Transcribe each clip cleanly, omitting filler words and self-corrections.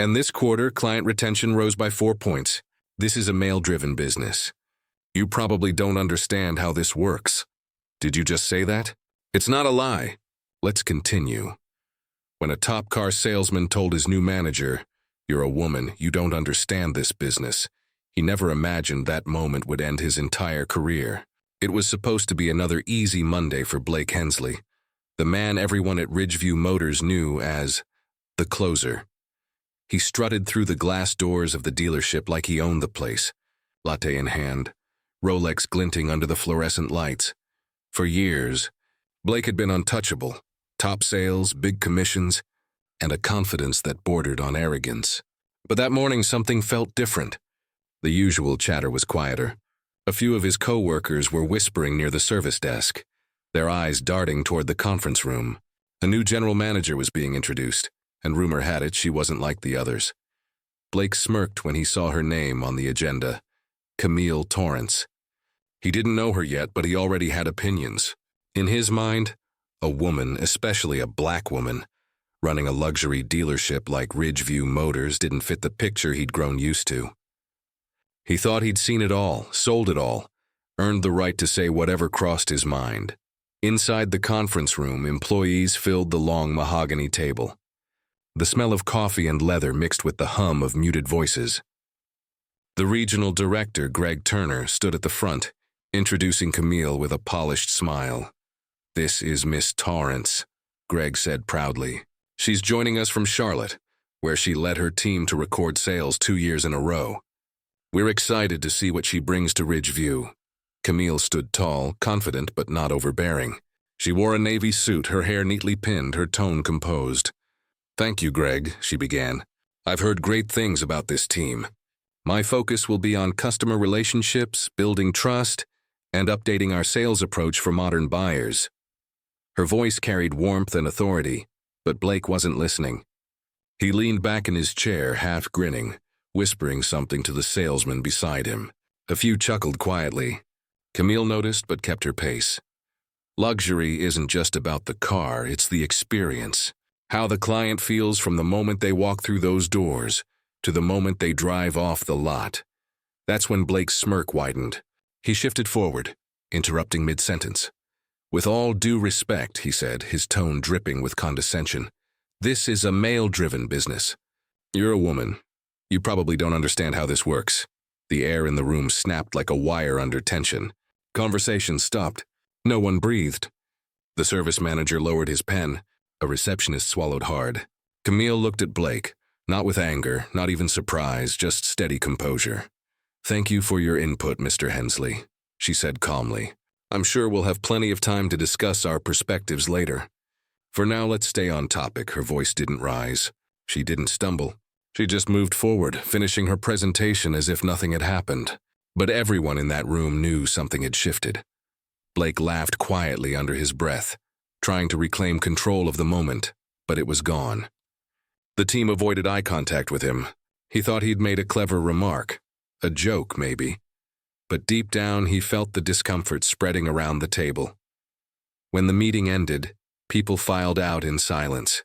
And this quarter, client retention rose by 4 points. This is a male-driven business. You probably don't understand how this works. Did you just say that? It's not a lie. Let's continue. When a top car salesman told his new manager, "You're a woman, you don't understand this business," he never imagined that moment would end his entire career. It was supposed to be another easy Monday for Blake Hensley, the man everyone at Ridgeview Motors knew as the closer. He strutted through the glass doors of the dealership like he owned the place, latte in hand, Rolex glinting under the fluorescent lights. For years, Blake had been untouchable. Top sales, big commissions, and a confidence that bordered on arrogance. But that morning something felt different. The usual chatter was quieter. A few of his co-workers were whispering near the service desk, their eyes darting toward the conference room. A new general manager was being introduced, and rumor had it she wasn't like the others. Blake smirked when he saw her name on the agenda, Camille Torrance. He didn't know her yet, but he already had opinions. In his mind, a woman, especially a black woman, running a luxury dealership like Ridgeview Motors didn't fit the picture he'd grown used to. He thought he'd seen it all, sold it all, earned the right to say whatever crossed his mind. Inside the conference room, employees filled the long mahogany table. The smell of coffee and leather mixed with the hum of muted voices. The regional director, Greg Turner, stood at the front, introducing Camille with a polished smile. "This is Miss Torrance," Greg said proudly. "She's joining us from Charlotte, where she led her team to record sales 2 years in a row. We're excited to see what she brings to Ridgeview." Camille stood tall, confident but not overbearing. She wore a navy suit, her hair neatly pinned, her tone composed. "Thank you, Greg," she began. "I've heard great things about this team. My focus will be on customer relationships, building trust, and updating our sales approach for modern buyers." Her voice carried warmth and authority, but Blake wasn't listening. He leaned back in his chair, half grinning, whispering something to the salesman beside him. A few chuckled quietly. Camille noticed but kept her pace. Luxury isn't just about the car, it's the experience. How the client feels from the moment they walk through those doors to the moment they drive off the lot. That's when Blake's smirk widened. He shifted forward, interrupting mid-sentence. "With all due respect," he said, his tone dripping with condescension, "this is a male-driven business. You're a woman. You probably don't understand how this works." The air in the room snapped like a wire under tension. Conversation stopped. No one breathed. The service manager lowered his pen. A receptionist swallowed hard. Camille looked at Blake, not with anger, not even surprise, just steady composure. "Thank you for your input, Mr. Hensley," she said calmly. "I'm sure we'll have plenty of time to discuss our perspectives later. For now, let's stay on topic." Her voice didn't rise. She didn't stumble. She just moved forward, finishing her presentation as if nothing had happened. But everyone in that room knew something had shifted. Blake laughed quietly under his breath, trying to reclaim control of the moment, but it was gone. The team avoided eye contact with him. He thought he'd made a clever remark, a joke maybe. But deep down he felt the discomfort spreading around the table. When the meeting ended, people filed out in silence.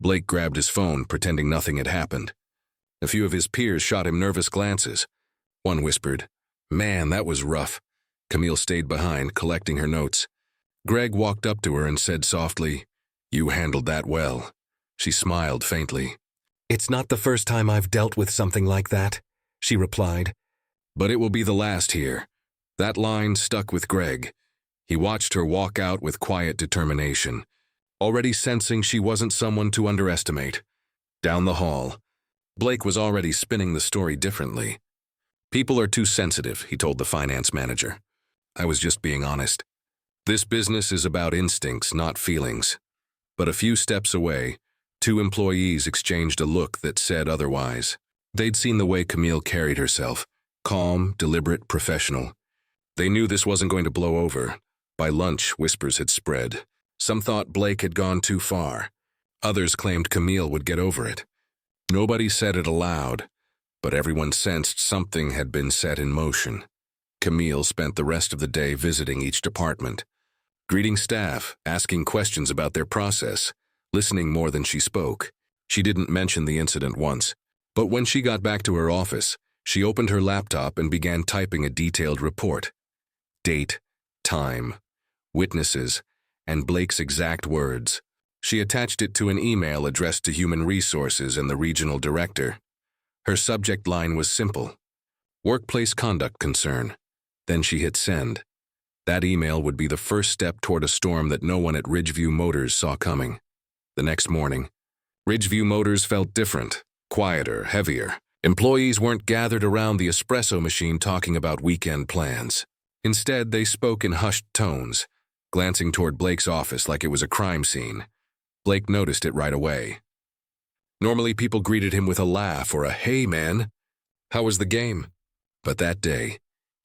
Blake grabbed his phone, pretending nothing had happened. A few of his peers shot him nervous glances. One whispered, "Man, that was rough." Camille stayed behind, collecting her notes. Greg walked up to her and said softly, "You handled that well." She smiled faintly. "It's not the first time I've dealt with something like that," she replied. "But it will be the last here." That line stuck with Greg. He watched her walk out with quiet determination, already sensing she wasn't someone to underestimate. Down the hall, Blake was already spinning the story differently. "People are too sensitive," he told the finance manager. "I was just being honest. This business is about instincts, not feelings." But a few steps away, 2 employees exchanged a look that said otherwise. They'd seen the way Camille carried herself, calm, deliberate, professional. They knew this wasn't going to blow over. By lunch, whispers had spread. Some thought Blake had gone too far. Others claimed Camille would get over it. Nobody said it aloud, but everyone sensed something had been set in motion. Camille spent the rest of the day visiting each department, greeting staff, asking questions about their process, listening more than she spoke. She didn't mention the incident once, But when she got back to her office, she opened her laptop and began typing a detailed report. Date, time, witnesses, and Blake's exact words. She attached it to an email addressed to Human Resources and the regional director. Her subject line was simple: workplace conduct concern. Then she hit send. That email would be the first step toward a storm that no one at Ridgeview Motors saw coming. The next morning, Ridgeview Motors felt different, quieter, heavier. Employees weren't gathered around the espresso machine talking about weekend plans. Instead, they spoke in hushed tones, glancing toward Blake's office like it was a crime scene. Blake noticed it right away. Normally, people greeted him with a laugh or a, "Hey, man, how was the game?" But that day,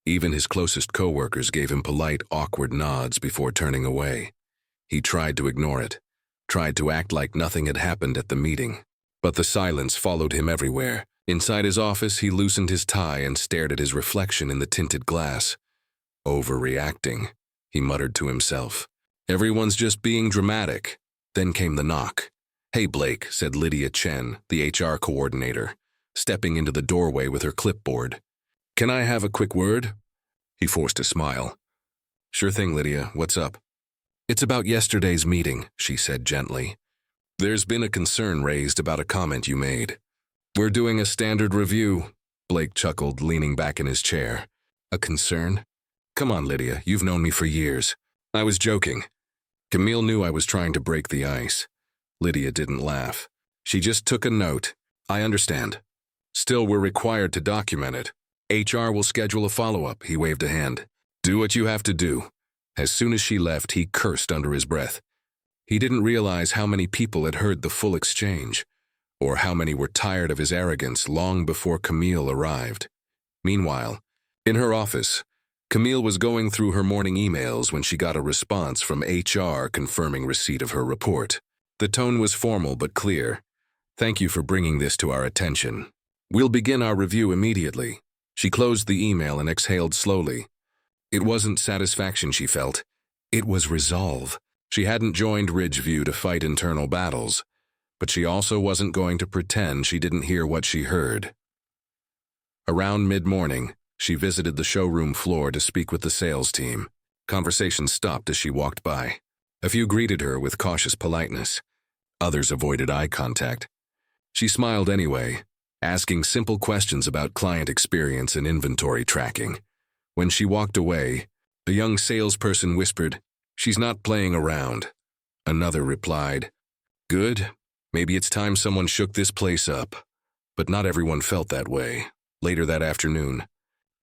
even his closest coworkers gave him polite, awkward nods before turning away. He tried to ignore it, tried to act like nothing had happened at the meeting. But the silence followed him everywhere. Inside his office, he loosened his tie and stared at his reflection in the tinted glass. "Overreacting," he muttered to himself. "Everyone's just being dramatic." Then came the knock. "Hey, Blake," said Lydia Chen, the HR coordinator, stepping into the doorway with her clipboard. "Can I have a quick word?" He forced a smile. "Sure thing, Lydia. What's up?" "It's about yesterday's meeting," she said gently. "There's been a concern raised about a comment you made." "We're doing a standard review," Blake chuckled, leaning back in his chair. "A concern? Come on, Lydia, you've known me for years." "I was joking." Camille knew I was trying to break the ice. Lydia didn't laugh. She just took a note. "I understand. Still, we're required to document it. HR will schedule a follow-up," he waved a hand. "Do what you have to do." As soon as she left, he cursed under his breath. He didn't realize how many people had heard the full exchange, or how many were tired of his arrogance long before Camille arrived. Meanwhile, in her office, Camille was going through her morning emails when she got a response from HR confirming receipt of her report. The tone was formal but clear. "Thank you for bringing this to our attention. We'll begin our review immediately." She closed the email and exhaled slowly. It wasn't satisfaction she felt. It was resolve. She hadn't joined Ridgeview to fight internal battles, but she also wasn't going to pretend she didn't hear what she heard. Around mid-morning, she visited the showroom floor to speak with the sales team. Conversation stopped as she walked by. A few greeted her with cautious politeness. Others avoided eye contact. She smiled anyway, asking simple questions about client experience and inventory tracking. When she walked away, a young salesperson whispered, "She's not playing around." Another replied, "Good. Maybe it's time someone shook this place up." But not everyone felt that way. Later that afternoon,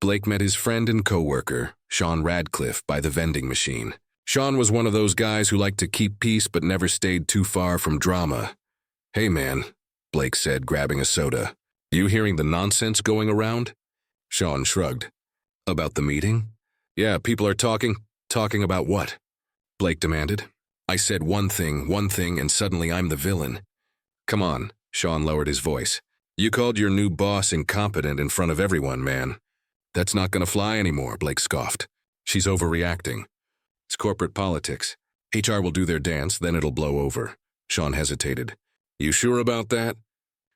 Blake met his friend and coworker, Sean Radcliffe, by the vending machine. Sean was one of those guys who liked to keep peace but never stayed too far from drama. "Hey, man," Blake said, grabbing a soda. "You hearing the nonsense going around?" Sean shrugged. "About the meeting?" "Yeah, people are talking." "Talking about what?" Blake demanded. "I said one thing, and suddenly I'm the villain." "Come on," Sean lowered his voice. "You called your new boss incompetent in front of everyone, man." "That's not gonna fly anymore," Blake scoffed. "She's overreacting. It's corporate politics. HR will do their dance, then it'll blow over." Sean hesitated. "You sure about that?"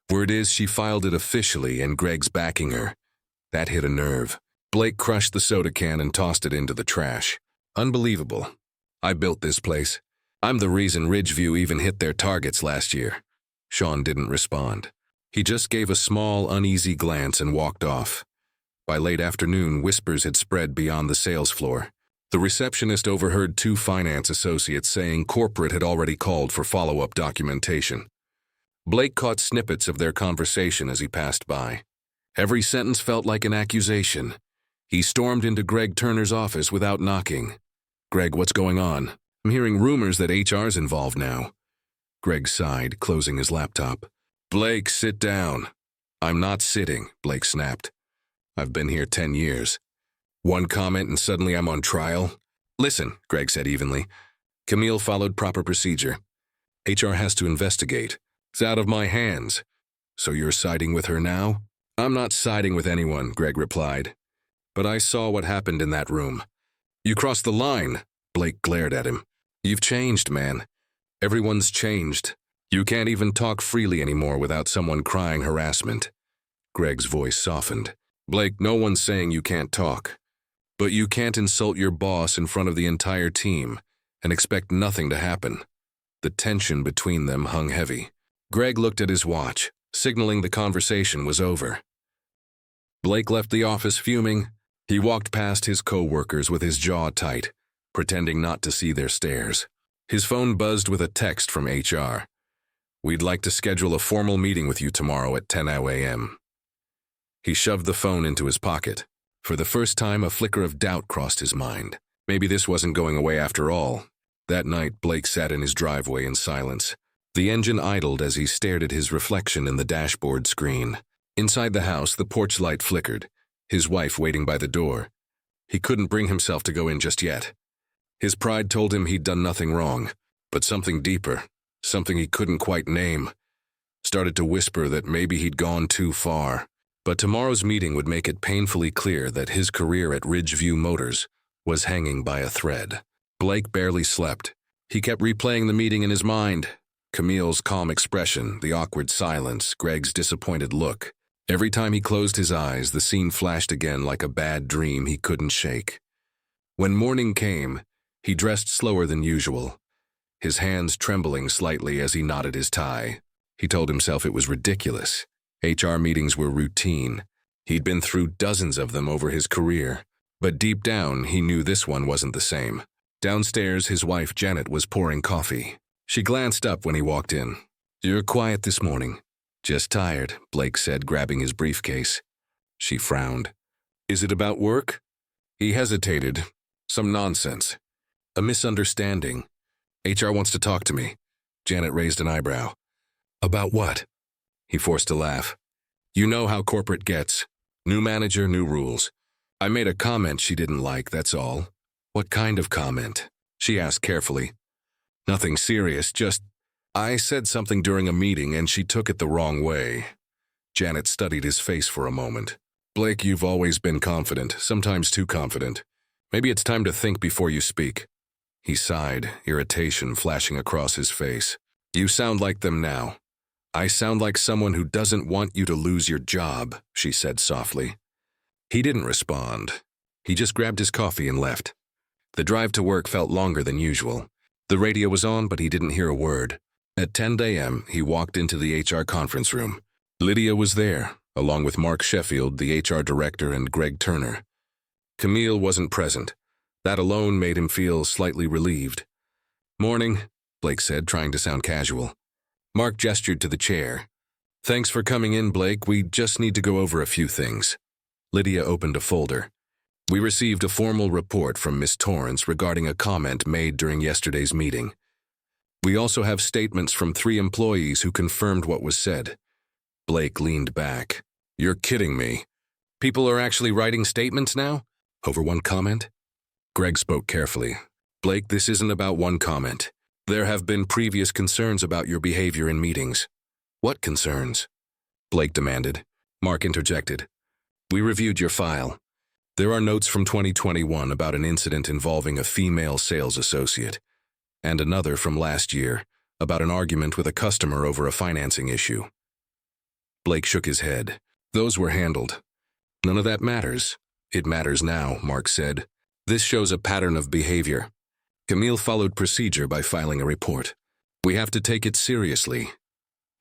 "Word is she filed it officially and Greg's backing her." That hit a nerve. Blake crushed the soda can and tossed it into the trash. "Unbelievable. I built this place. I'm the reason Ridgeview even hit their targets last year." Sean didn't respond. He just gave a small, uneasy glance and walked off. By late afternoon, whispers had spread beyond the sales floor. The receptionist overheard two finance associates saying corporate had already called for follow-up documentation. Blake caught snippets of their conversation as he passed by. Every sentence felt like an accusation. He stormed into Greg Turner's office without knocking. "Greg, what's going on? I'm hearing rumors that HR's involved now." Greg sighed, closing his laptop. "Blake, sit down." "I'm not sitting," Blake snapped. "I've been here 10 years. One comment and suddenly I'm on trial." "Listen," Greg said evenly. Camille followed proper procedure. HR has to investigate. It's out of my hands. So you're siding with her now? "I'm not siding with anyone," Greg replied. "But I saw what happened in that room." "You crossed the line," Blake glared at him. "You've changed, man. Everyone's changed. You can't even talk freely anymore without someone crying harassment." Greg's voice softened. Blake, no one's saying you can't talk. But you can't insult your boss in front of the entire team and expect nothing to happen. The tension between them hung heavy. Greg looked at his watch, signaling the conversation was over. Blake left the office fuming. He walked past his co-workers with his jaw tight, pretending not to see their stares. His phone buzzed with a text from HR. We'd like to schedule a formal meeting with you tomorrow at 10 a.m. He shoved the phone into his pocket. For the first time, a flicker of doubt crossed his mind. Maybe this wasn't going away after all. That night, Blake sat in his driveway in silence. The engine idled as he stared at his reflection in the dashboard screen. Inside the house, the porch light flickered, his wife waiting by the door. He couldn't bring himself to go in just yet. His pride told him he'd done nothing wrong, but something deeper, something he couldn't quite name, started to whisper that maybe he'd gone too far. But tomorrow's meeting would make it painfully clear that his career at Ridgeview Motors was hanging by a thread. Blake barely slept. He kept replaying the meeting in his mind. Camille's calm expression, the awkward silence, Greg's disappointed look. Every time he closed his eyes, the scene flashed again like a bad dream he couldn't shake. When morning came, he dressed slower than usual, his hands trembling slightly as he knotted his tie. He told himself it was ridiculous. HR meetings were routine. He'd been through dozens of them over his career, but deep down he knew this one wasn't the same. Downstairs, his wife Janet was pouring coffee. She glanced up when he walked in. You're quiet this morning. Just tired, Blake said, grabbing his briefcase. She frowned. Is it about work? He hesitated. Some nonsense. A misunderstanding. HR wants to talk to me. Janet raised an eyebrow. About what? He forced a laugh. You know how corporate gets. New manager, new rules. I made a comment she didn't like, that's all. What kind of comment? She asked carefully. Nothing serious, just, I said something during a meeting and she took it the wrong way. Janet studied his face for a moment. Blake, you've always been confident, sometimes too confident. Maybe it's time to think before you speak. He sighed, irritation flashing across his face. You sound like them now. I sound like someone who doesn't want you to lose your job, she said softly. He didn't respond. He just grabbed his coffee and left. The drive to work felt longer than usual. The radio was on, but he didn't hear a word. At 10 a.m., he walked into the HR conference room. Lydia was there, along with Mark Sheffield, the HR director, and Greg Turner. Camille wasn't present. That alone made him feel slightly relieved. Morning, Blake said, trying to sound casual. Mark gestured to the chair. Thanks for coming in, Blake. We just need to go over a few things. Lydia opened a folder. We received a formal report from Miss Torrance regarding a comment made during yesterday's meeting. We also have statements from 3 employees who confirmed what was said. Blake leaned back. You're kidding me. People are actually writing statements now? Over one comment? Greg spoke carefully. Blake, this isn't about one comment. There have been previous concerns about your behavior in meetings. What concerns? Blake demanded. Mark interjected. We reviewed your file. There are notes from 2021 about an incident involving a female sales associate, and another from last year about an argument with a customer over a financing issue. Blake shook his head. Those were handled. None of that matters. It matters now, Mark said. This shows a pattern of behavior. Camille followed procedure by filing a report. We have to take it seriously.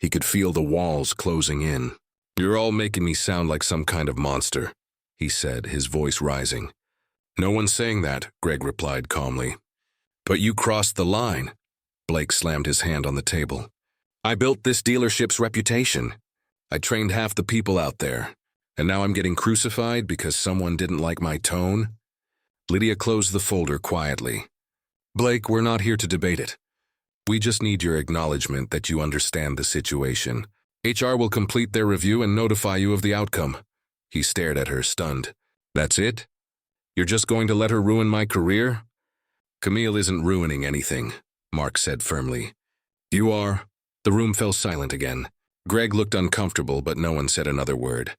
He could feel the walls closing in. You're all making me sound like some kind of monster, he said, his voice rising. No one's saying that, Greg replied calmly. But you crossed the line. Blake slammed his hand on the table. I built this dealership's reputation. I trained half the people out there, and now I'm getting crucified because someone didn't like my tone? Lydia closed the folder quietly. Blake, we're not here to debate it. We just need your acknowledgement that you understand the situation. HR will complete their review and notify you of the outcome. He stared at her, stunned. That's it? You're just going to let her ruin my career? Camille isn't ruining anything, Mark said firmly. You are. The room fell silent again. Greg looked uncomfortable, but no one said another word.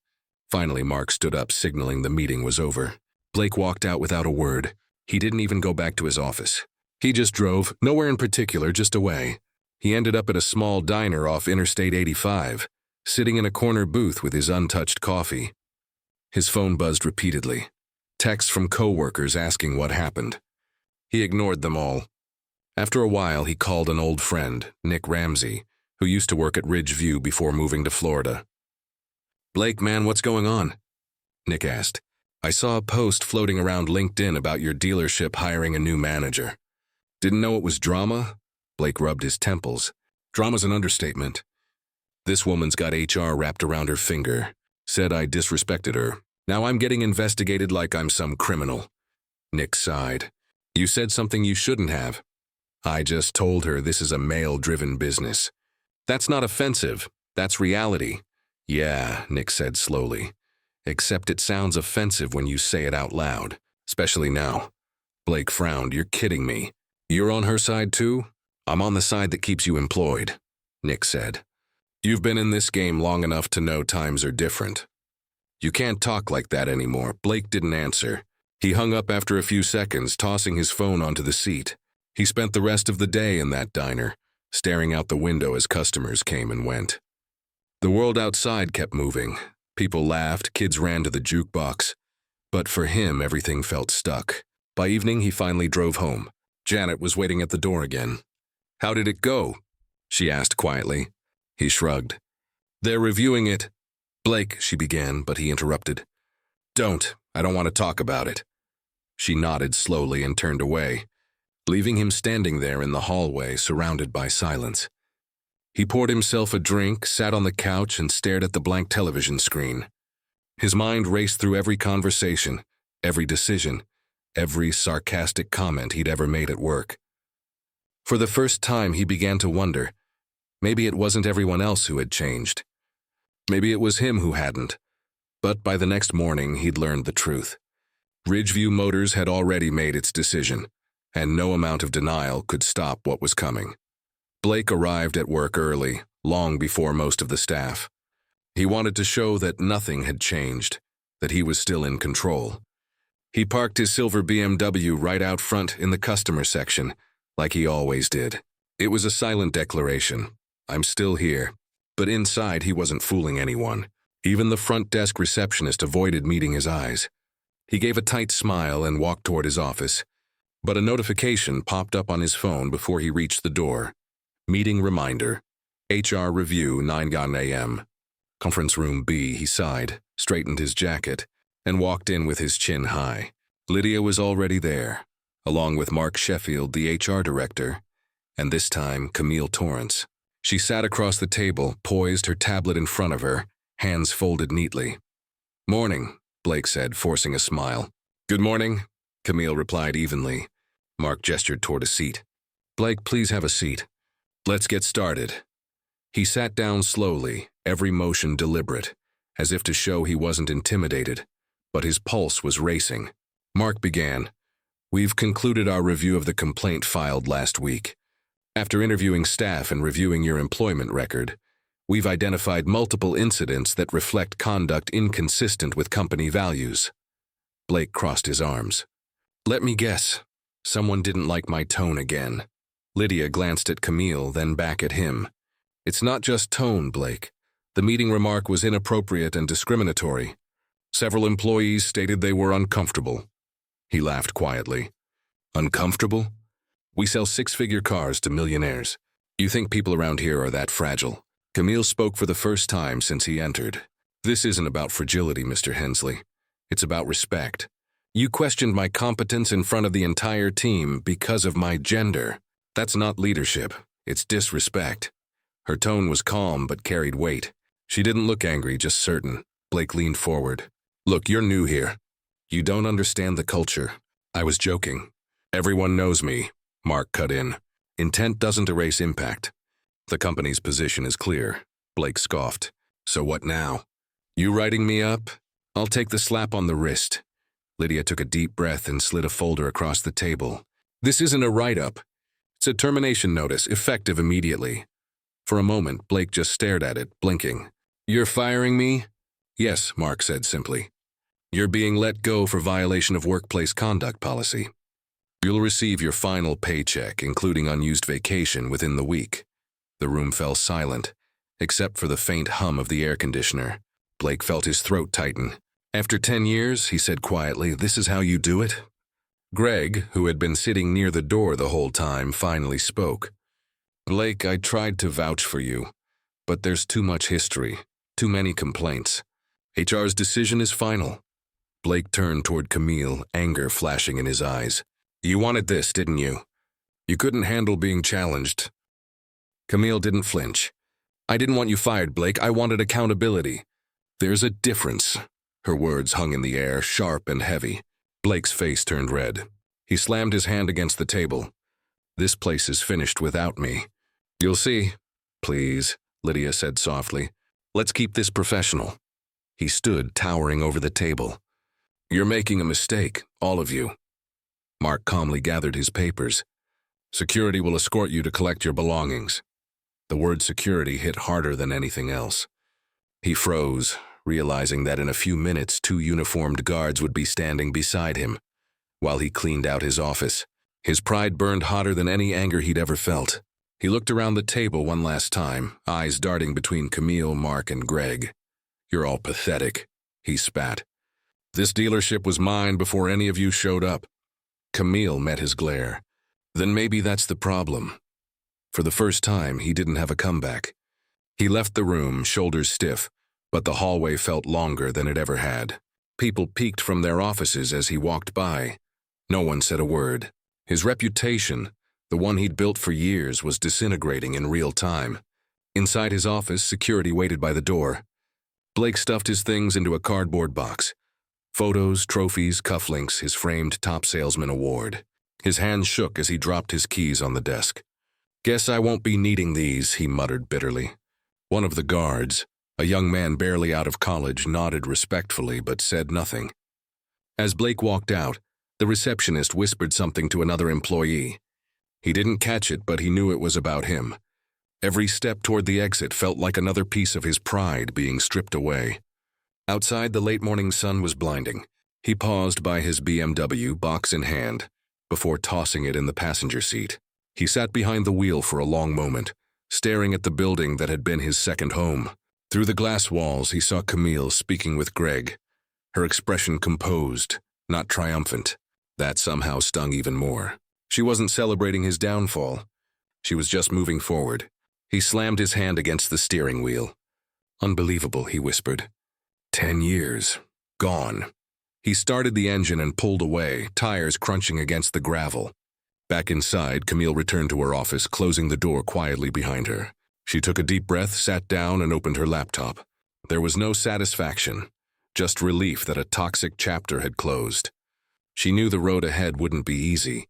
Finally, Mark stood up, signaling the meeting was over. Blake walked out without a word. He didn't even go back to his office. He just drove, nowhere in particular, just away. He ended up at a small diner off Interstate 85, sitting in a corner booth with his untouched coffee. His phone buzzed repeatedly. Texts from coworkers asking what happened. He ignored them all. After a while, he called an old friend, Nick Ramsey, who used to work at Ridgeview before moving to Florida. "Blake, man, what's going on?" Nick asked. "I saw a post floating around LinkedIn about your dealership hiring a new manager." "Didn't know it was drama?" Blake rubbed his temples. "Drama's an understatement. This woman's got HR wrapped around her finger. Said I disrespected her. Now I'm getting investigated like I'm some criminal." Nick sighed. "You said something you shouldn't have." "I just told her this is a male-driven business." "That's not offensive. That's reality." "Yeah," Nick said slowly. "Except it sounds offensive when you say it out loud, especially now." Blake frowned. "You're kidding me. You're on her side too?" "I'm on the side that keeps you employed," Nick said. "You've been in this game long enough to know times are different." "You can't talk like that anymore." Blake didn't answer. He hung up after a few seconds, tossing his phone onto the seat. He spent the rest of the day in that diner, staring out the window as customers came and went. The world outside kept moving. People laughed, kids ran to the jukebox. But for him, everything felt stuck. By evening, he finally drove home. Janet was waiting at the door again. "How did it go?" she asked quietly. He shrugged. "They're reviewing it." "Blake," she began, but he interrupted. "Don't. I don't want to talk about it." She nodded slowly and turned away, leaving him standing there in the hallway, surrounded by silence. He poured himself a drink, sat on the couch, and stared at the blank television screen. His mind raced through every conversation, every decision, every sarcastic comment he'd ever made at work. For the first time, he began to wonder, maybe it wasn't everyone else who had changed. Maybe it was him who hadn't. But by the next morning, he'd learned the truth. Ridgeview Motors had already made its decision, and no amount of denial could stop what was coming. Blake arrived at work early, long before most of the staff. He wanted to show that nothing had changed, that he was still in control. He parked his silver BMW right out front in the customer section, like he always did. It was a silent declaration. "I'm still here." But inside, he wasn't fooling anyone. Even the front desk receptionist avoided meeting his eyes. He gave a tight smile and walked toward his office. But a notification popped up on his phone before he reached the door. "Meeting reminder. HR review, 9 a.m. Conference room B," he sighed, straightened his jacket, and walked in with his chin high. Lydia was already there, along with Mark Sheffield, the HR director, and this time Camille Torrance. She sat across the table, poised, her tablet in front of her, hands folded neatly. "Morning," Blake said, forcing a smile. "Good morning," Camille replied evenly. Mark gestured toward a seat. "Blake, please have a seat. Let's get started." He sat down slowly, every motion deliberate, as if to show he wasn't intimidated, but his pulse was racing. Mark began. "We've concluded our review of the complaint filed last week. After interviewing staff and reviewing your employment record, we've identified multiple incidents that reflect conduct inconsistent with company values." Blake crossed his arms. "Let me guess. Someone didn't like my tone again." Lydia glanced at Camille, then back at him. "It's not just tone, Blake. The meeting remark was inappropriate and discriminatory. Several employees stated they were uncomfortable." He laughed quietly. "Uncomfortable? We sell six-figure cars to millionaires. You think people around here are that fragile?" Camille spoke for the first time since he entered. "This isn't about fragility, Mr. Hensley. It's about respect. You questioned my competence in front of the entire team because of my gender. That's not leadership. It's disrespect." Her tone was calm but carried weight. She didn't look angry, just certain. Blake leaned forward. "Look, you're new here. You don't understand the culture." "I was joking. Everyone knows me," Mark cut in. "Intent doesn't erase impact. The company's position is clear." Blake scoffed. "So what now? You writing me up? I'll take the slap on the wrist." Lydia took a deep breath and slid a folder across the table. "This isn't a write-up. It's a termination notice, effective immediately." For a moment, Blake just stared at it, blinking. "You're firing me?" "Yes," Mark said simply. "You're being let go for violation of workplace conduct policy. You'll receive your final paycheck, including unused vacation, within the week." The room fell silent. except for the faint hum of the air conditioner. Blake felt his throat tighten. After 10 years, he said quietly, "This is how you do it?" Greg, who had been sitting near the door the whole time, finally spoke. "Blake, I tried to vouch for you, but there's too much history, too many complaints. HR's decision is final." Blake turned toward Camille, anger flashing in his eyes. "You wanted this, didn't you? You couldn't handle being challenged." Camille didn't flinch. "I didn't want you fired, Blake. I wanted accountability." "There's a difference." Her words hung in the air, sharp and heavy. Blake's face turned red. He slammed his hand against the table. "This place is finished without me." "You'll see." "Please," Lydia said softly. "Let's keep this professional." He stood, towering over the table. "You're making a mistake, all of you." Mark calmly gathered his papers. "Security will escort you to collect your belongings." The word security hit harder than anything else. He froze, realizing that in a few minutes 2 uniformed guards would be standing beside him. While he cleaned out his office, his pride burned hotter than any anger he'd ever felt. He looked around the table one last time, eyes darting between Camille, Mark, and Greg. "You're all pathetic," he spat. "This dealership was mine before any of you showed up." Camille met his glare. "Then maybe that's the problem." For the first time, he didn't have a comeback. He left the room, shoulders stiff, but the hallway felt longer than it ever had. People peeked from their offices as he walked by. No one said a word. His reputation, the one he'd built for years, was disintegrating in real time. Inside his office, security waited by the door. Blake stuffed his things into a cardboard box. Photos, trophies, cufflinks, his framed top salesman award. His hand shook as he dropped his keys on the desk. "Guess I won't be needing these," he muttered bitterly. One of the guards, a young man barely out of college, nodded respectfully but said nothing. As Blake walked out, the receptionist whispered something to another employee. He didn't catch it, but he knew it was about him. Every step toward the exit felt like another piece of his pride being stripped away. Outside, the late morning sun was blinding. He paused by his BMW, box in hand, before tossing it in the passenger seat. He sat behind the wheel for a long moment, staring at the building that had been his second home. Through the glass walls, he saw Camille speaking with Greg, her expression composed, not triumphant. That somehow stung even more. She wasn't celebrating his downfall. She was just moving forward. He slammed his hand against the steering wheel. "Unbelievable," he whispered. 10 years. Gone. He started the engine and pulled away, tires crunching against the gravel. Back inside, Camille returned to her office, closing the door quietly behind her. She took a deep breath, sat down, and opened her laptop. There was no satisfaction, just relief that a toxic chapter had closed. She knew the road ahead wouldn't be easy,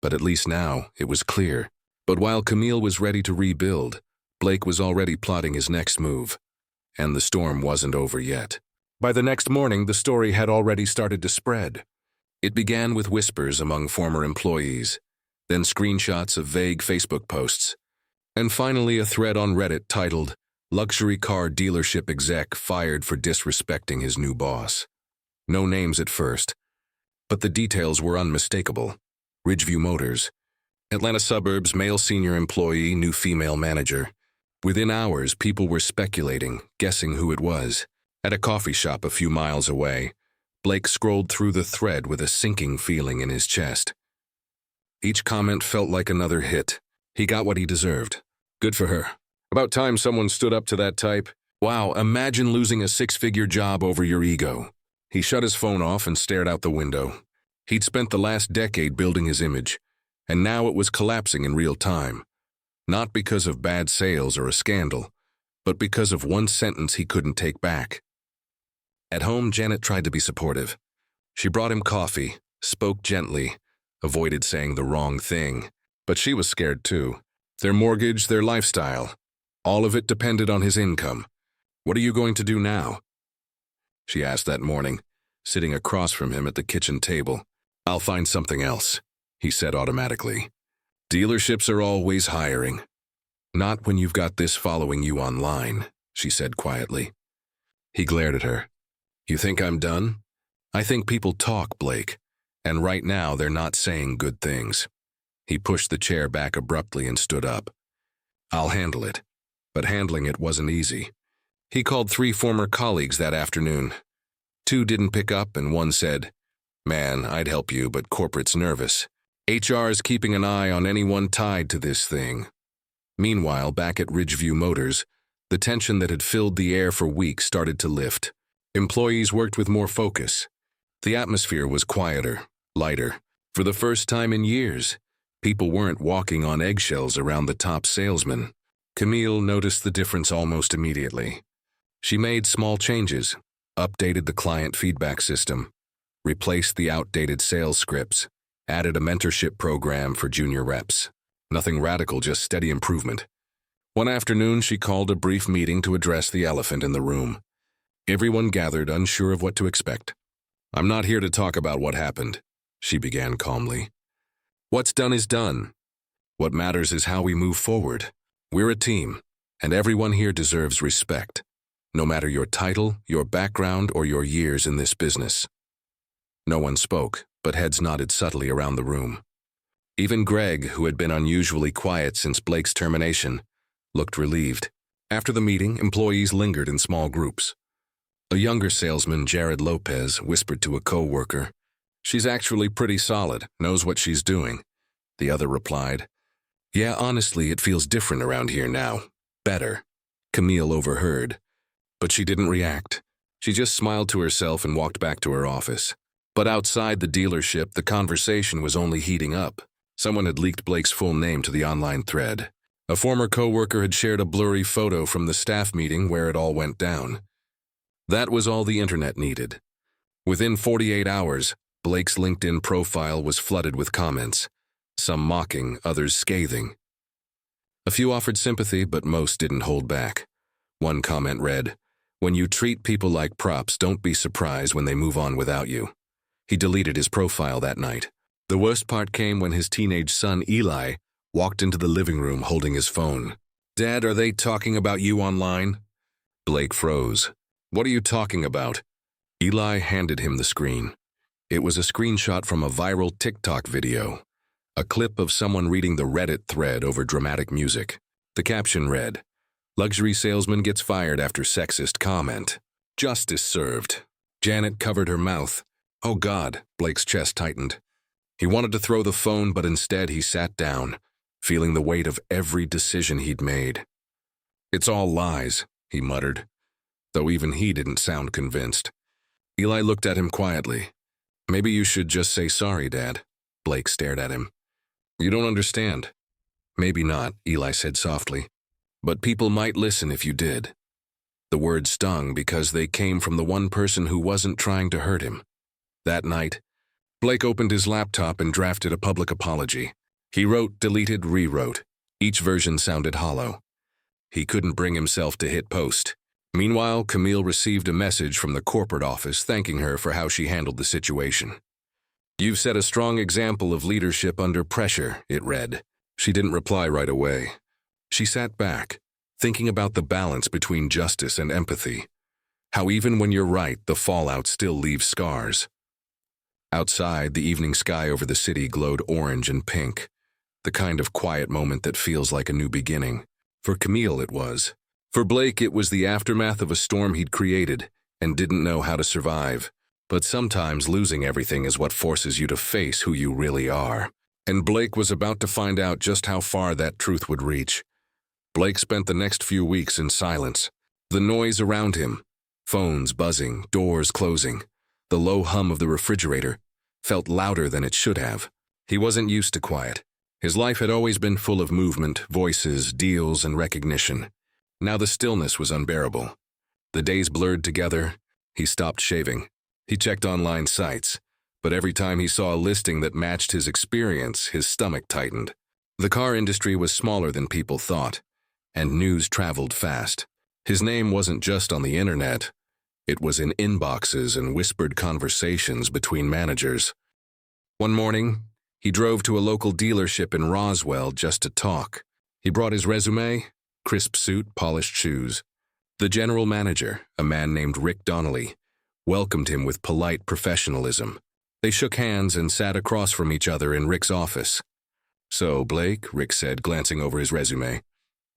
but at least now it was clear. But while Camille was ready to rebuild, Blake was already plotting his next move. And the storm wasn't over yet. By the next morning, the story had already started to spread. It began with whispers among former employees, then screenshots of vague Facebook posts, and finally a thread on Reddit titled, "Luxury Car Dealership Exec Fired for Disrespecting His New Boss." No names at first, but the details were unmistakable. Ridgeview Motors. Atlanta suburbs, male senior employee, new female manager. Within hours, people were speculating, guessing who it was. At a coffee shop a few miles away, Blake scrolled through the thread with a sinking feeling in his chest. Each comment felt like another hit. He got what he deserved. Good for her. About time someone stood up to that type. Wow, imagine losing a 6-figure job over your ego. He shut his phone off and stared out the window. He'd spent the last decade building his image, and now it was collapsing in real time. Not because of bad sales or a scandal, but because of one sentence he couldn't take back. At home, Janet tried to be supportive. She brought him coffee, spoke gently, avoided saying the wrong thing, but she was scared too. Their mortgage, their lifestyle, all of it depended on his income. "What are you going to do now?" she asked that morning, sitting across from him at the kitchen table. "I'll find something else," he said automatically. "Dealerships are always hiring." "Not when you've got this following you online," she said quietly. He glared at her. "You think I'm done?" "I think people talk, Blake, and right now they're not saying good things." He pushed the chair back abruptly and stood up. "I'll handle it." but handling it wasn't easy. He called 3 former colleagues that afternoon. 2 didn't pick up and 1 said, "Man, I'd help you, but corporate's nervous. HR is keeping an eye on anyone tied to this thing." Meanwhile, back at Ridgeview Motors, the tension that had filled the air for weeks started to lift. Employees worked with more focus. The atmosphere was quieter, lighter. For the first time in years, people weren't walking on eggshells around the top salesman. Camille noticed the difference almost immediately. She made small changes, updated the client feedback system, replaced the outdated sales scripts, added a mentorship program for junior reps. Nothing radical, just steady improvement. One afternoon, she called a brief meeting to address the elephant in the room. Everyone gathered, unsure of what to expect. "I'm not here to talk about what happened," she began calmly. "What's done is done. What matters is how we move forward. We're a team, and everyone here deserves respect, no matter your title, your background, or your years in this business." No one spoke, but heads nodded subtly around the room. Even Greg, who had been unusually quiet since Blake's termination, looked relieved. After the meeting, employees lingered in small groups. A younger salesman, Jared Lopez, whispered to a co-worker, "She's actually pretty solid, knows what she's doing." The other replied, "Yeah, honestly, it feels different around here now. Better." Camille overheard, but she didn't react. She just smiled to herself and walked back to her office. But outside the dealership, the conversation was only heating up. Someone had leaked Blake's full name to the online thread. A former co-worker had shared a blurry photo from the staff meeting where it all went down. That was all the internet needed. Within 48 hours, Blake's LinkedIn profile was flooded with comments, some mocking, others scathing. A few offered sympathy, but most didn't hold back. One comment read, "When you treat people like props, don't be surprised when they move on without you." He deleted his profile that night. The worst part came when his teenage son, Eli, walked into the living room holding his phone. "Dad, are they talking about you online?" Blake froze. "What are you talking about?" Eli handed him the screen. It was a screenshot from a viral TikTok video, a clip of someone reading the Reddit thread over dramatic music. The caption read, "Luxury salesman gets fired after sexist comment. Justice served." Janet covered her mouth. "Oh God," Blake's chest tightened. He wanted to throw the phone, but instead he sat down, feeling the weight of every decision he'd made. "It's all lies," he muttered, though even he didn't sound convinced. Eli looked at him quietly. "Maybe you should just say sorry, Dad." Blake stared at him. "You don't understand." "Maybe not," Eli said softly. "But people might listen if you did." The words stung because they came from the one person who wasn't trying to hurt him. That night, Blake opened his laptop and drafted a public apology. He wrote, deleted, rewrote. Each version sounded hollow. He couldn't bring himself to hit post. Meanwhile, Camille received a message from the corporate office thanking her for how she handled the situation. "You've set a strong example of leadership under pressure," it read. She didn't reply right away. She sat back, thinking about the balance between justice and empathy. How even when you're right, the fallout still leaves scars. Outside, the evening sky over the city glowed orange and pink, the kind of quiet moment that feels like a new beginning. For Camille, it was. For Blake, it was the aftermath of a storm he'd created and didn't know how to survive. But sometimes losing everything is what forces you to face who you really are. And Blake was about to find out just how far that truth would reach. Blake spent the next few weeks in silence. The noise around him, phones buzzing, doors closing, the low hum of the refrigerator, felt louder than it should have. He wasn't used to quiet. His life had always been full of movement, voices, deals, and recognition. Now the stillness was unbearable. The days blurred together. He stopped shaving. He checked online sites, but every time he saw a listing that matched his experience, his stomach tightened. The car industry was smaller than people thought, and news traveled fast. His name wasn't just on the internet. It was in inboxes and whispered conversations between managers. One morning, he drove to a local dealership in Roswell just to talk. He brought his resume, crisp suit, polished shoes. The general manager, a man named Rick Donnelly, welcomed him with polite professionalism. They shook hands and sat across from each other in Rick's office. "So, Blake," Rick said, glancing over his resume.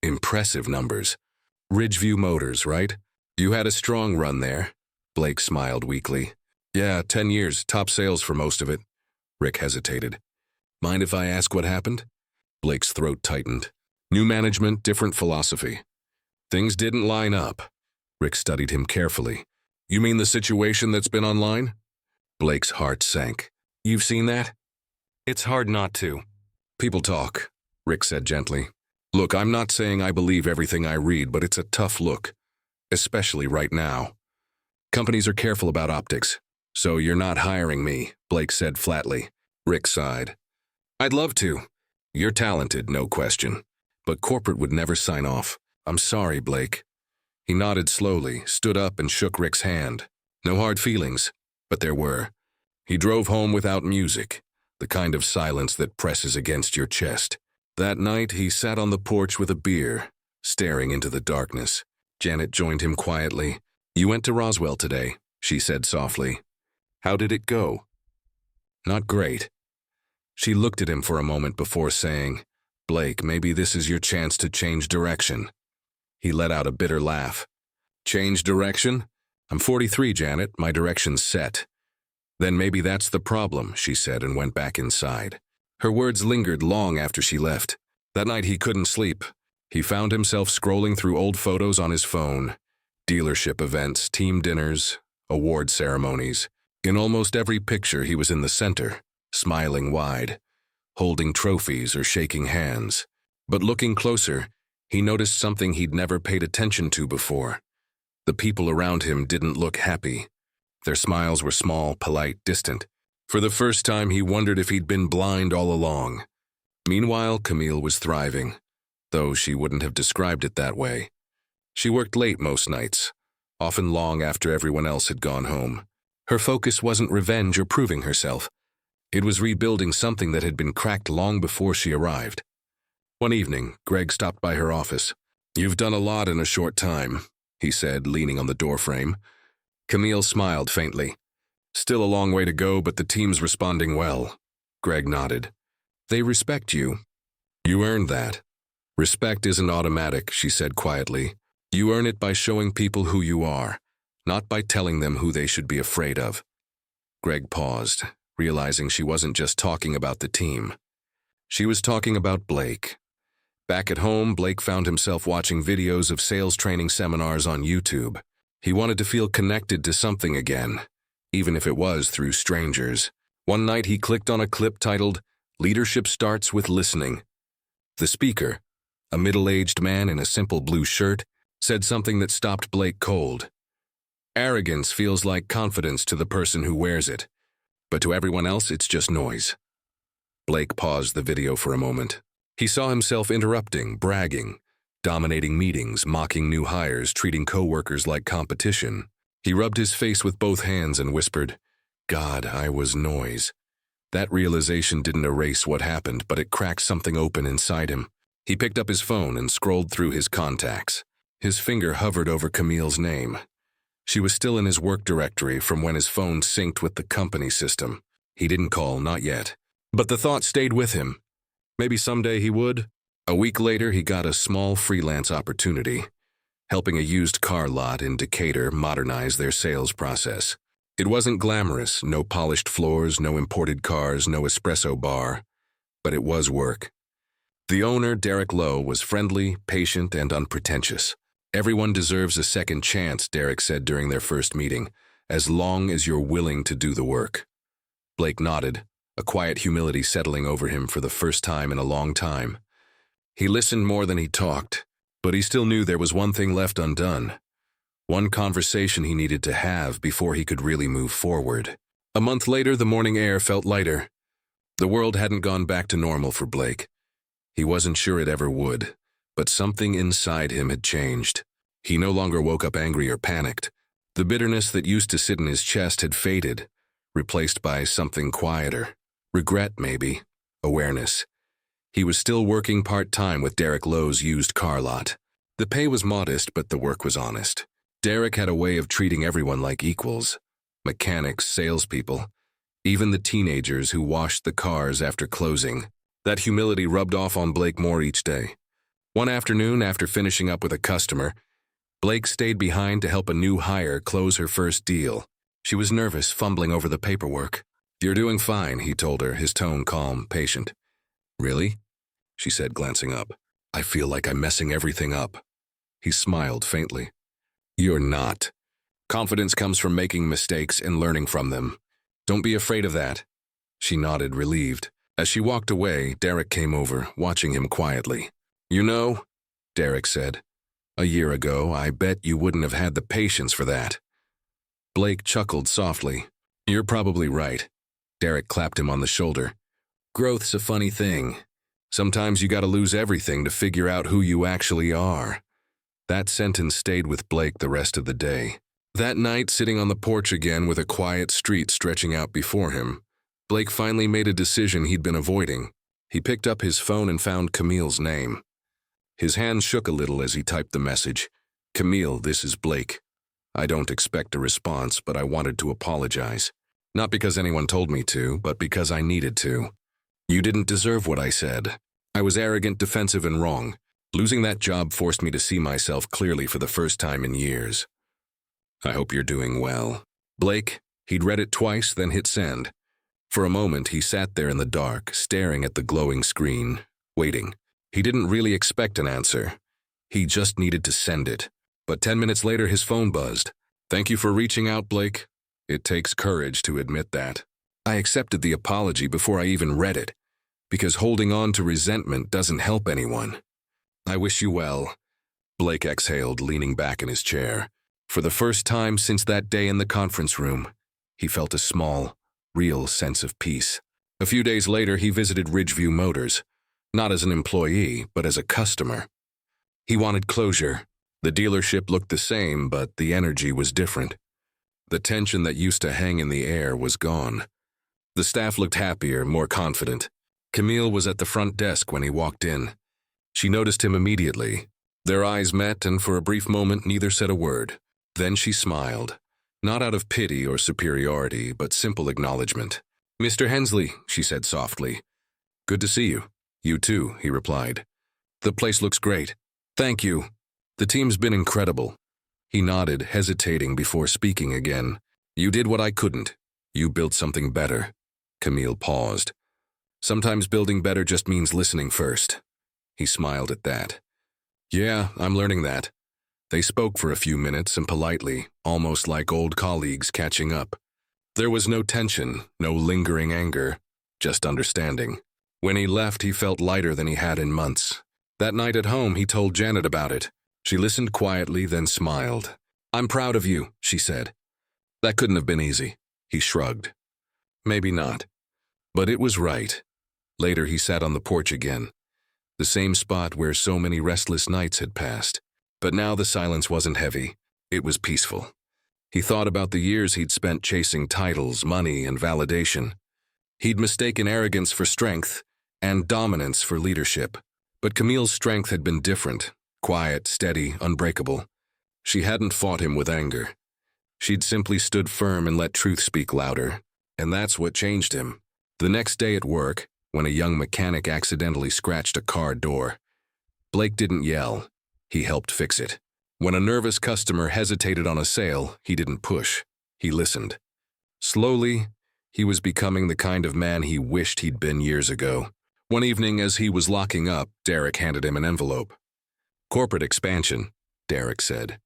"Impressive numbers. Ridgeview Motors, right? You had a strong run there. Blake smiled weakly. Yeah, 10 years, top sales for most of it. Rick hesitated. Mind if I ask what happened? Blake's throat tightened. New management, different philosophy. Things didn't line up. Rick studied him carefully. You mean the situation that's been online? Blake's heart sank. You've seen that? It's hard not to. People talk, Rick said gently. Look, I'm not saying I believe everything I read, but it's a tough look, especially right now. Companies are careful about optics. So you're not hiring me, Blake said flatly. Rick sighed. I'd love to. You're talented, no question. But corporate would never sign off. I'm sorry, Blake. He nodded slowly, stood up and shook Rick's hand. No hard feelings, but there were. He drove home without music, the kind of silence that presses against your chest. That night, he sat on the porch with a beer, staring into the darkness. Janet joined him quietly. You went to Roswell today, she said softly. How did it go? Not great. She looked at him for a moment before saying, Blake, maybe this is your chance to change direction. He let out a bitter laugh. Change direction? I'm 43, Janet. My direction's set. Then maybe that's the problem, she said and went back inside. Her words lingered long after she left. That night he couldn't sleep. He found himself scrolling through old photos on his phone. Dealership events, team dinners, award ceremonies. In almost every picture he was in the center, smiling wide, holding trophies or shaking hands. But looking closer, he noticed something he'd never paid attention to before. The people around him didn't look happy. Their smiles were small, polite, distant. For the first time, he wondered if he'd been blind all along. Meanwhile, Camille was thriving, though she wouldn't have described it that way. She worked late most nights, often long after everyone else had gone home. Her focus wasn't revenge or proving herself. It was rebuilding something that had been cracked long before she arrived. One evening, Greg stopped by her office. You've done a lot in a short time, he said, leaning on the doorframe. Camille smiled faintly. Still a long way to go, but the team's responding well. Greg nodded. They respect you. You earned that. Respect isn't automatic, she said quietly. You earn it by showing people who you are, not by telling them who they should be afraid of. Greg paused, realizing she wasn't just talking about the team. She was talking about Blake. Back at home, Blake found himself watching videos of sales training seminars on YouTube. He wanted to feel connected to something again, even if it was through strangers. One night he clicked on a clip titled, Leadership Starts with Listening. The speaker, a middle-aged man in a simple blue shirt, said something that stopped Blake cold. Arrogance feels like confidence to the person who wears it, but to everyone else it's just noise. Blake paused the video for a moment. He saw himself interrupting, bragging, dominating meetings, mocking new hires, treating coworkers like competition. He rubbed his face with both hands and whispered, God, I was noise. That realization didn't erase what happened, but it cracked something open inside him. He picked up his phone and scrolled through his contacts. His finger hovered over Camille's name. She was still in his work directory from when his phone synced with the company system. He didn't call, not yet. But the thought stayed with him. Maybe someday he would. A week later, he got a small freelance opportunity, helping a used car lot in Decatur modernize their sales process. It wasn't glamorous, no polished floors, no imported cars, no espresso bar, but it was work. The owner, Derek Lowe, was friendly, patient, and unpretentious. Everyone deserves a second chance, Derek said during their first meeting, as long as you're willing to do the work. Blake nodded, a quiet humility settling over him for the first time in a long time. He listened more than he talked, but he still knew there was one thing left undone. One conversation he needed to have before he could really move forward. A month later, the morning air felt lighter. The world hadn't gone back to normal for Blake. He wasn't sure it ever would, but something inside him had changed. He no longer woke up angry or panicked. The bitterness that used to sit in his chest had faded, replaced by something quieter. Regret, maybe. Awareness. He was still working part-time with Derek Lowe's used car lot. The pay was modest, but the work was honest. Derek had a way of treating everyone like equals. Mechanics, salespeople, even the teenagers who washed the cars after closing. That humility rubbed off on Blake more each day. One afternoon, after finishing up with a customer, Blake stayed behind to help a new hire close her first deal. She was nervous, fumbling over the paperwork. "You're doing fine," he told her, his tone calm, patient. "Really?" she said, glancing up. "I feel like I'm messing everything up." He smiled faintly. "You're not. Confidence comes from making mistakes and learning from them. Don't be afraid of that." She nodded, relieved. As she walked away, Derek came over, watching him quietly. "You know," Derek said, "a year ago, I bet you wouldn't have had the patience for that." Blake chuckled softly. "You're probably right." Derek clapped him on the shoulder. "Growth's a funny thing. Sometimes you gotta lose everything to figure out who you actually are." That sentence stayed with Blake the rest of the day. That night, sitting on the porch again with a quiet street stretching out before him, Blake finally made a decision he'd been avoiding. He picked up his phone and found Camille's name. His hand shook a little as he typed the message. "Camille, this is Blake. I don't expect a response, but I wanted to apologize. Not because anyone told me to, but because I needed to. You didn't deserve what I said. I was arrogant, defensive, and wrong. Losing that job forced me to see myself clearly for the first time in years. I hope you're doing well." Blake, he'd read it twice, then hit send. For a moment, he sat there in the dark, staring at the glowing screen, waiting. He didn't really expect an answer. He just needed to send it. But 10 minutes later, his phone buzzed. "Thank you for reaching out, Blake. It takes courage to admit that." I accepted the apology before I even read it, because holding on to resentment doesn't help anyone. "I wish you well," Blake exhaled, leaning back in his chair. For the first time since that day in the conference room, he felt a small, real sense of peace. A few days later, he visited Ridgeview Motors, not as an employee, but as a customer. He wanted closure. The dealership looked the same, but the energy was different. The tension that used to hang in the air was gone. The staff looked happier, more confident. Camille was at the front desk when he walked in. She noticed him immediately. Their eyes met, and for a brief moment, neither said a word. Then she smiled, not out of pity or superiority, but simple acknowledgement. "Mr. Hensley," she said softly. "Good to see you." "You too," he replied. "The place looks great." "Thank you. The team's been incredible." He nodded, hesitating before speaking again. "You did what I couldn't. You built something better." Camille paused. "Sometimes building better just means listening first." He smiled at that. "Yeah, I'm learning that." They spoke for a few minutes and politely, almost like old colleagues catching up. There was no tension, no lingering anger, just understanding. When he left, he felt lighter than he had in months. That night at home, he told Janet about it. She listened quietly, then smiled. "I'm proud of you," she said. "That couldn't have been easy." He shrugged. "Maybe not. But it was right." Later, he sat on the porch again, the same spot where so many restless nights had passed. But now the silence wasn't heavy. It was peaceful. He thought about the years he'd spent chasing titles, money, and validation. He'd mistaken arrogance for strength and dominance for leadership. But Camille's strength had been different, quiet, steady, unbreakable. She hadn't fought him with anger. She'd simply stood firm and let truth speak louder. And that's what changed him. The next day at work, when a young mechanic accidentally scratched a car door, Blake didn't yell. He helped fix it. When a nervous customer hesitated on a sale, he didn't push. He listened. Slowly, he was becoming the kind of man he wished he'd been years ago. One evening, as he was locking up, Derek handed him an envelope. "Corporate expansion," Derek said.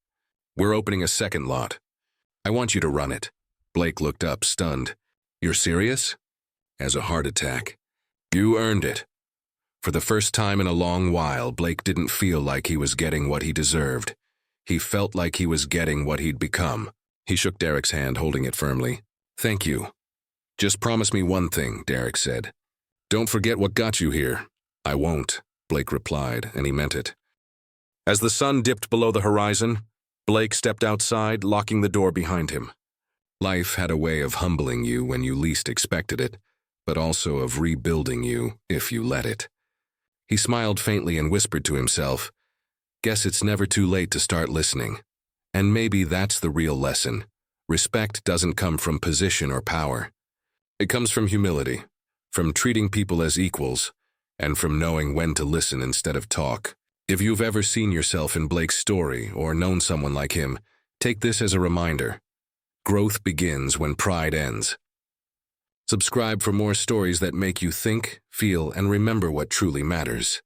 "We're opening a second lot. I want you to run it." Blake looked up, stunned. "You're serious?" "As a heart attack." "You earned it." For the first time in a long while, Blake didn't feel like he was getting what he deserved. He felt like he was getting what he'd become. He shook Derek's hand, holding it firmly. "Thank you." "Just promise me one thing," Derek said. "Don't forget what got you here." "I won't," Blake replied, and he meant it. As the sun dipped below the horizon, Blake stepped outside, locking the door behind him. Life had a way of humbling you when you least expected it, but also of rebuilding you if you let it. He smiled faintly and whispered to himself, "Guess it's never too late to start listening." And maybe that's the real lesson. Respect doesn't come from position or power. It comes from humility, from treating people as equals, and from knowing when to listen instead of talk. If you've ever seen yourself in Blake's story or known someone like him, take this as a reminder. Growth begins when pride ends. Subscribe for more stories that make you think, feel, and remember what truly matters.